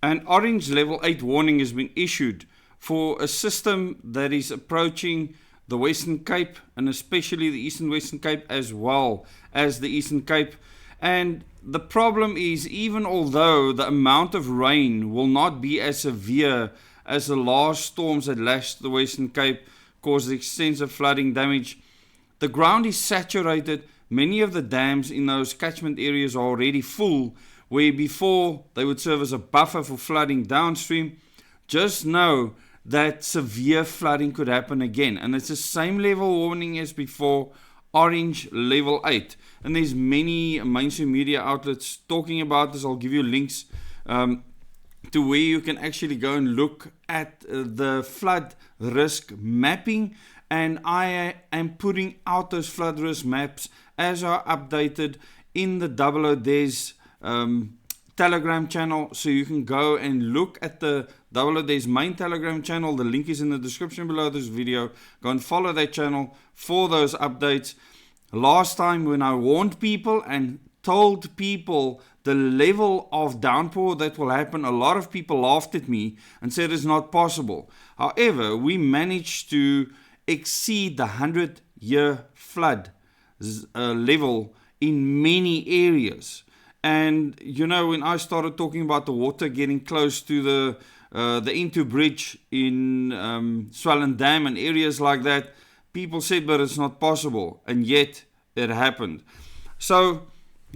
An orange level 8 warning has been issued for a system that is approaching the Western Cape, and especially the Eastern Western Cape as well as the Eastern Cape. And the problem is, even although the amount of rain will not be as severe as the last storms that lashed the Western Cape, caused extensive flooding damage, the ground is saturated. Many of the dams in those catchment areas are already full, where before they would serve as a buffer for flooding downstream. Just know that severe flooding could happen again, and it's the same level warning as before, orange level 8. And there's many mainstream media outlets talking about this. I'll give you links to where you can actually go and look at the flood risk mapping, and I am putting out those flood risk maps as are updated in the Double O Des Telegram channel, so you can go and look at the Double O Des main Telegram channel. The link is in the description below this video. Go and follow that channel for those updates. Last time when I warned people and told people the level of downpour that will happen, a lot of people laughed at me and said it's not possible. However, we managed to exceed the 100-year flood level in many areas. And you know, when I started talking about the water getting close to the Into Bridge in Swellen Dam and areas like that, people said, but it's not possible, and yet it happened. So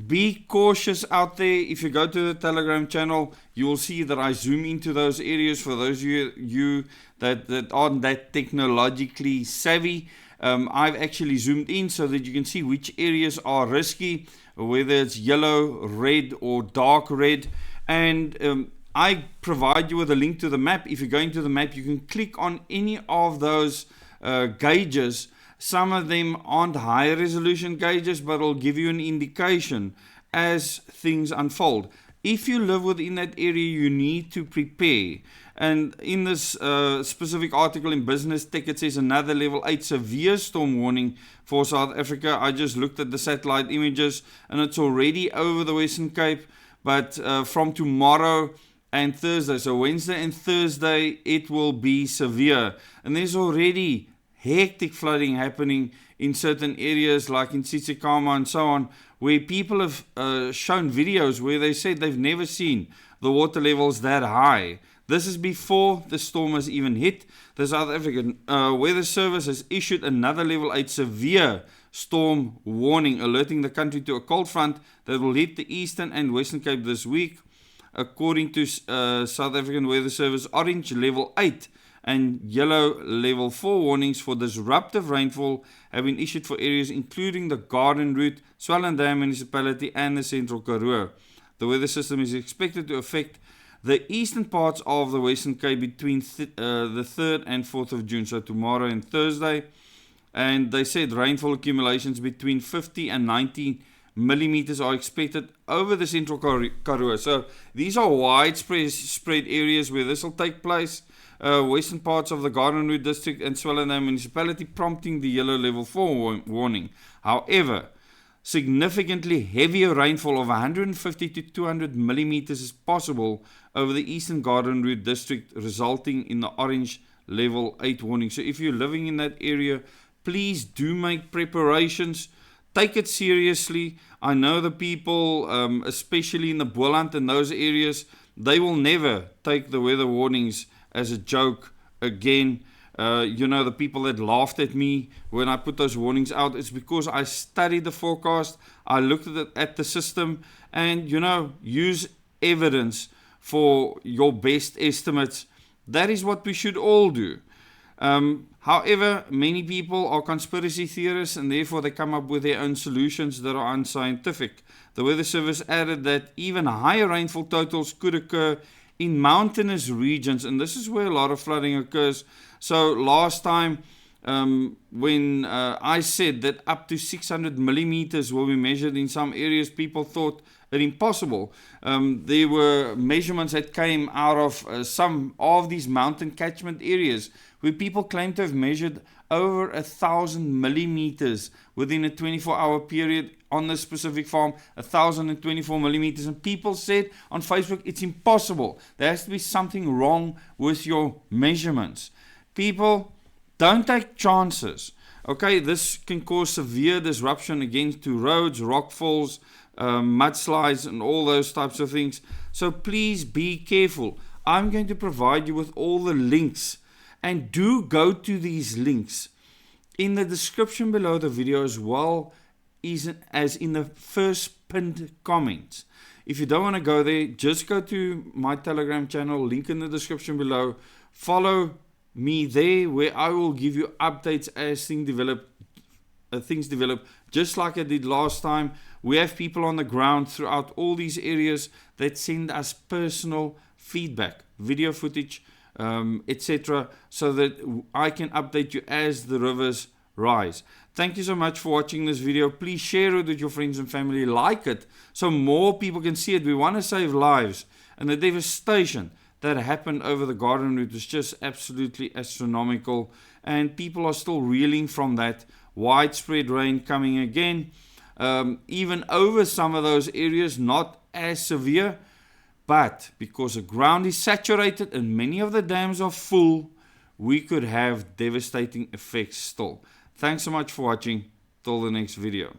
be cautious out there. If you go to the Telegram channel, you will see that I zoom into those areas. For those of you that aren't that technologically savvy, I've actually zoomed in so that you can see which areas are risky, whether it's yellow, red, or dark red. And I provide you with a link to the map. If you go into the map, you can click on any of those gauges. Some of them aren't high resolution gauges, but it'll give you an indication as things unfold. If you live within that area, you need to prepare. And in this specific article in Business Tech, it says another level 8 severe storm warning for South Africa. I just looked at the satellite images, and it's already over the Western Cape. But from tomorrow and Thursday, so Wednesday and Thursday, it will be severe. And there's already hectic flooding happening in certain areas like in Tsitsikamma and so on, where people have shown videos where they said they've never seen the water levels that high. This is before the storm has even hit. The South African Weather Service has issued another level 8 severe storm warning, alerting the country to a cold front that will hit the Eastern and Western Cape this week. According to South African Weather Service, orange level 8 and yellow level 4 warnings for disruptive rainfall have been issued for areas including the Garden Route, Swellen Dam municipality and the Central Karoo. The weather system is expected to affect the eastern parts of the Western Cape between the 3rd and 4th of June, so tomorrow and Thursday. And they said rainfall accumulations between 50 and 90 millimeters are expected over the Central Karoo. So these are widespread areas where this will take place. Western parts of the Garden Route district and Swellen Dam municipality, prompting the yellow level 4 warning. However, significantly heavier rainfall of 150 to 200 millimeters is possible over the Eastern Garden Route district, resulting in the orange level 8 warning. So if you're living in that area, please do make preparations. Take it seriously. I know the people, especially in the Boland and those areas, they will never take the weather warnings as a joke again. You know, the people that laughed at me when I put those warnings out, it's because I studied the forecast, I looked at the system, and, you know, use evidence for your best estimates. That is what we should all do. However, many people are conspiracy theorists, and therefore they come up with their own solutions that are unscientific. The Weather Service added that even higher rainfall totals could occur in mountainous regions, and this is where a lot of flooding occurs. So last time when I said that up to 600 millimeters will be measured in some areas, people thought it impossible. There were measurements that came out of some of these mountain catchment areas where people claim to have measured over 1,000 millimeters within a 24-hour period on this specific farm, 1,024 millimeters. And people said on Facebook, it's impossible. There has to be something wrong with your measurements. People, don't take chances. Okay, this can cause severe disruption again to roads, rockfalls, mudslides, and all those types of things. So please be careful. I'm going to provide you with all the links, and do go to these links in the description below the video, as well as in the first pinned comments. If you don't want to go there, just go to my Telegram channel, link in the description below. Follow me there, where I will give you updates as things develop, just like I did last time. We have people on the ground throughout all these areas that send us personal feedback, video footage, etc., so that I can update you as the rivers rise. Thank you so much for watching this video. Please share it with your friends and family, like it, so more people can see it. We want to save lives, and the devastation that happened over the Garden Route was just absolutely astronomical, and people are still reeling from that. Widespread rain coming again, even over some of those areas, not as severe, but because the ground is saturated and many of the dams are full, we could have devastating effects still. Thanks so much for watching. Till the next video.